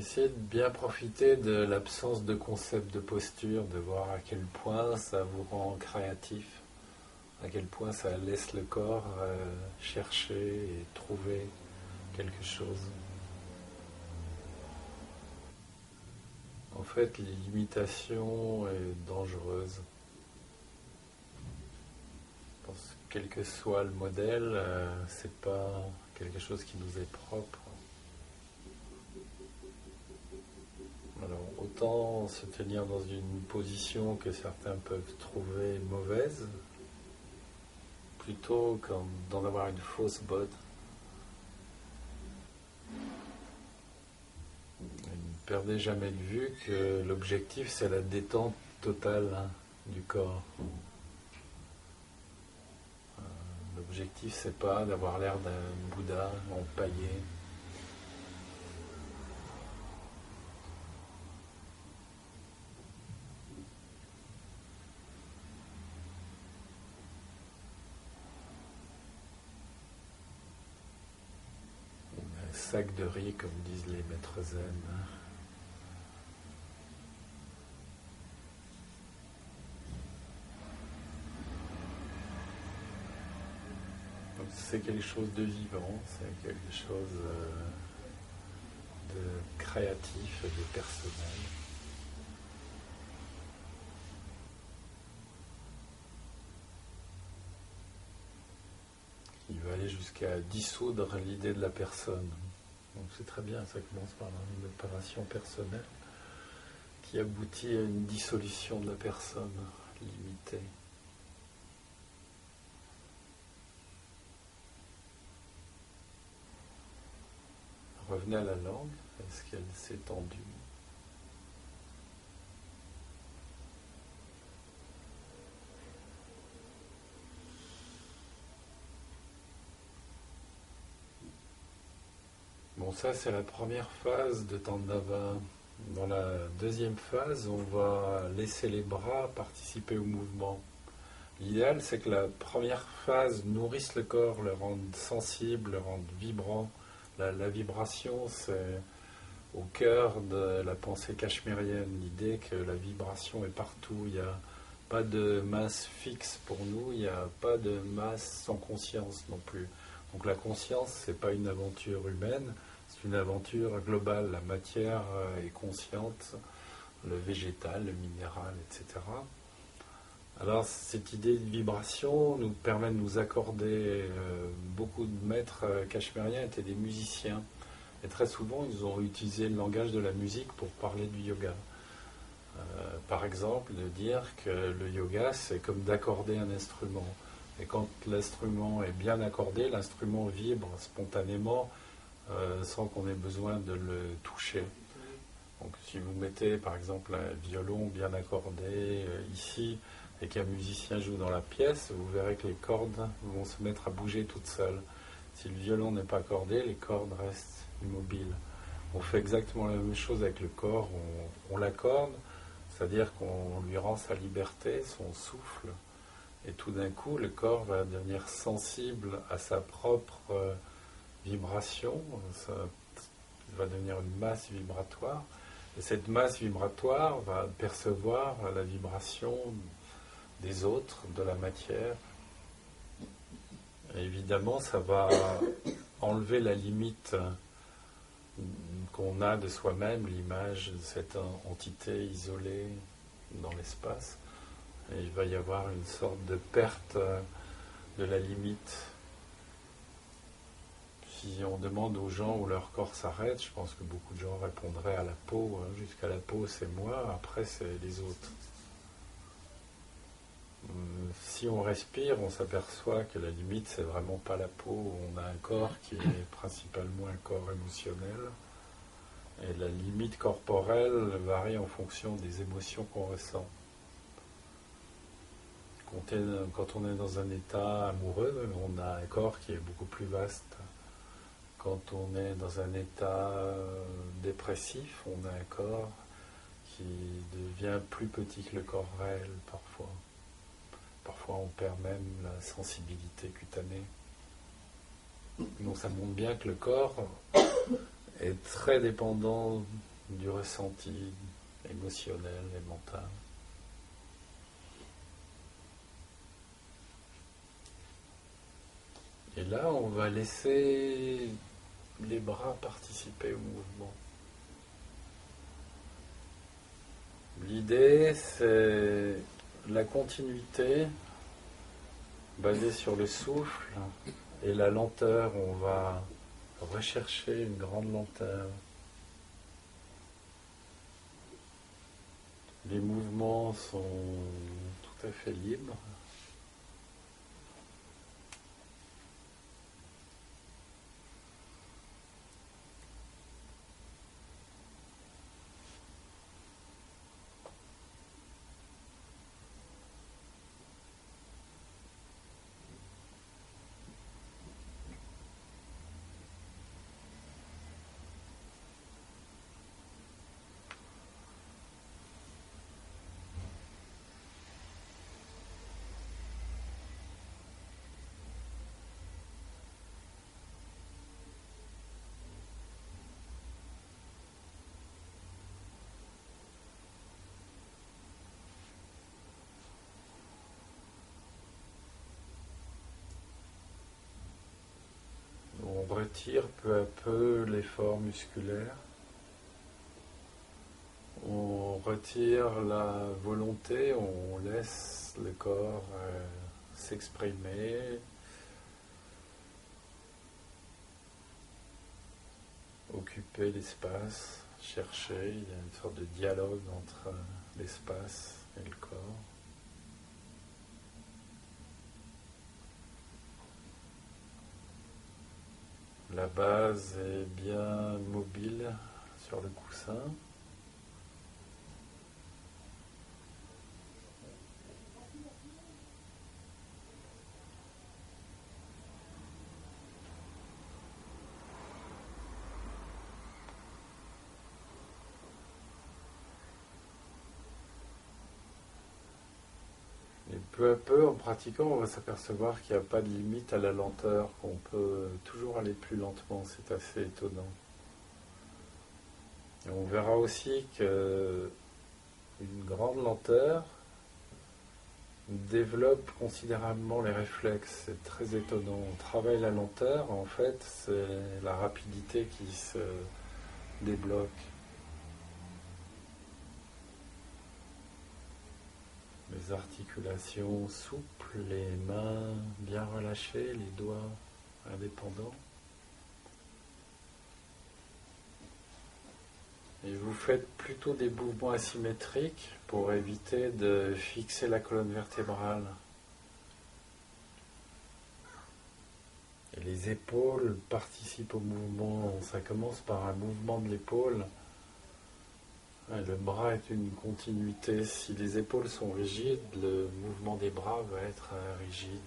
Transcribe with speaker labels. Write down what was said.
Speaker 1: Essayez de bien profiter de l'absence de concept de posture, de voir à quel point ça vous rend créatif, à quel point ça laisse le corps chercher et trouver quelque chose. En fait, l'imitation est dangereuse. Je pense que quel que soit le modèle, c'est pas quelque chose qui nous est propre. Alors, autant se tenir dans une position que certains peuvent trouver mauvaise, plutôt que d'en avoir une fausse bonne. Ne perdez jamais de vue que l'objectif, c'est la détente totale du corps. L'objectif, c'est pas d'avoir l'air d'un Bouddha empaillé. Un sac de riz, comme disent les maîtres zen. Donc c'est quelque chose de vivant, c'est quelque chose de créatif, de personnel. Il va aller jusqu'à dissoudre l'idée de la personne. Donc c'est très bien, ça commence par une opération personnelle qui aboutit à une dissolution de la personne limitée. Revenez à la langue, est-ce qu'elle s'est tendue ? Bon, ça c'est la première phase de Tandava. Dans la deuxième phase, on va laisser les bras participer au mouvement. L'idéal, c'est que la première phase nourrisse le corps, le rende sensible, le rende vibrant. La vibration, c'est au cœur de la pensée cachemirienne, l'idée que la vibration est partout. Il n'y a pas de masse fixe pour nous, il n'y a pas de masse sans conscience non plus. Donc la conscience, ce n'est pas une aventure humaine, c'est une aventure globale. La matière est consciente, le végétal, le minéral, etc. Alors cette idée de vibration nous permet de nous accorder, beaucoup de maîtres cachemiriens étaient des musiciens, et très souvent ils ont utilisé le langage de la musique pour parler du yoga. Par exemple, de dire que le yoga c'est comme d'accorder un instrument, et quand l'instrument est bien accordé, l'instrument vibre spontanément sans qu'on ait besoin de le toucher. Donc si vous mettez par exemple un violon bien accordé ici, et qu'un musicien joue dans la pièce, vous verrez que les cordes vont se mettre à bouger toutes seules. Si le violon n'est pas accordé, les cordes restent immobiles. On fait exactement la même chose avec le corps, on l'accorde, c'est-à-dire qu'on lui rend sa liberté, son souffle, et tout d'un coup, le corps va devenir sensible à sa propre vibration, ça va devenir une masse vibratoire, et cette masse vibratoire va percevoir la vibration des autres, de la matière. Et évidemment, ça va enlever la limite qu'on a de soi-même, l'image de cette entité isolée dans l'espace. Et il va y avoir une sorte de perte de la limite. Si on demande aux gens où leur corps s'arrête, je pense que beaucoup de gens répondraient à la peau. Jusqu'à la peau, c'est moi, après, c'est les autres. Si on respire, on s'aperçoit que la limite, c'est vraiment pas la peau. On a un corps qui est principalement un corps émotionnel. Et la limite corporelle varie en fonction des émotions qu'on ressent. Quand on est dans un état amoureux, on a un corps qui est beaucoup plus vaste. Quand on est dans un état dépressif, on a un corps qui devient plus petit que le corps réel parfois. Parfois on perd même la sensibilité cutanée. Donc ça montre bien que le corps est très dépendant du ressenti émotionnel et mental. Et là, on va laisser les bras participer au mouvement. L'idée, c'est la continuité basée sur le souffle et la lenteur. On va rechercher une grande lenteur. Les mouvements sont tout à fait libres. On retire peu à peu l'effort musculaire. On retire la volonté, on laisse le corps s'exprimer. Occuper l'espace, chercher, il y a une sorte de dialogue entre l'espace et le corps. La base est bien mobile sur le coussin. Et peu à peu, en pratiquant, on va s'apercevoir qu'il n'y a pas de limite à la lenteur, qu'on peut toujours aller plus lentement, c'est assez étonnant. Et on verra aussi que une grande lenteur développe considérablement les réflexes, c'est très étonnant. On travaille la lenteur, en fait, c'est la rapidité qui se débloque. Les articulations souples, les mains bien relâchées, les doigts indépendants. Et vous faites plutôt des mouvements asymétriques pour éviter de fixer la colonne vertébrale. Et les épaules participent au mouvement. Ça commence par un mouvement de l'épaule. Le bras est une continuité. Si les épaules sont rigides, le mouvement des bras va être rigide.